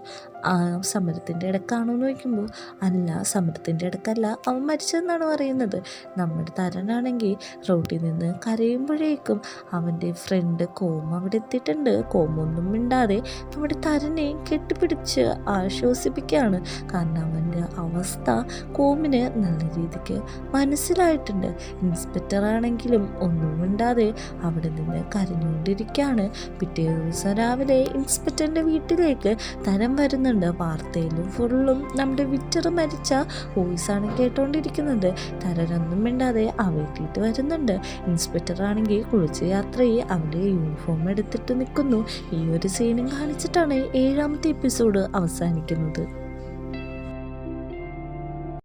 ആ സമരത്തിൻ്റെ ഇടക്കാണോ എന്ന് ചോദിക്കുമ്പോൾ അല്ല, സമരത്തിൻ്റെ ഇടക്കല്ല, അവൻ അവൻ മരിച്ചതെന്നാണ് പറയുന്നത്. നമ്മുടെ തരനാണെങ്കിൽ റോഡിൽ നിന്ന് കരയുമ്പോഴേക്കും അവൻ്റെ ഫ്രണ്ട് കോം അവിടെ എത്തിയിട്ടുണ്ട്. കോമൊന്നും മിണ്ടാതെ നമ്മുടെ തരനെ കെട്ടിപ്പിടിച്ച് ആശ്വസിപ്പിക്കുകയാണ്. കാരണം അവൻ്റെ അവസ്ഥ കോമിന് നല്ല രീതിക്ക് മനസ്സിലായിട്ടുണ്ട്. ഇൻസ്പെക്ടർ ആണെങ്കിലും ഒന്നും മിണ്ടാതെ അവിടെ നിന്ന് കരഞ്ഞുകൊണ്ടിരിക്കുകയാണ്. പിറ്റേ ദിവസം രാവിലെ ഇൻസ്പെക്ടറിൻ്റെ വീട്ടിലേക്ക് തരം വരുന്നുണ്ട്. വാർത്തയിലും ഫുള്ളും നമ്മുടെ വിക്ടർ മരിച്ച വോയിസാണ് കേട്ടോണ്ടിരിക്കുന്നത്. തരനൊന്നും മിണ്ടാതെ ആ വീട്ടിൽ വരുന്നുണ്ട്. ഇൻസ്പെക്ടർ ആണെങ്കിൽ കുളിച്ച് യാത്രയെ അവൻ്റെ യൂണിഫോം എടുത്തിട്ട് നിൽക്കുന്നു. ഈ ഒരു സീനും കാണിച്ചിട്ടാണ് 7ാമത്തെ എപ്പിസോഡ് അവസാനിക്കുന്നത്.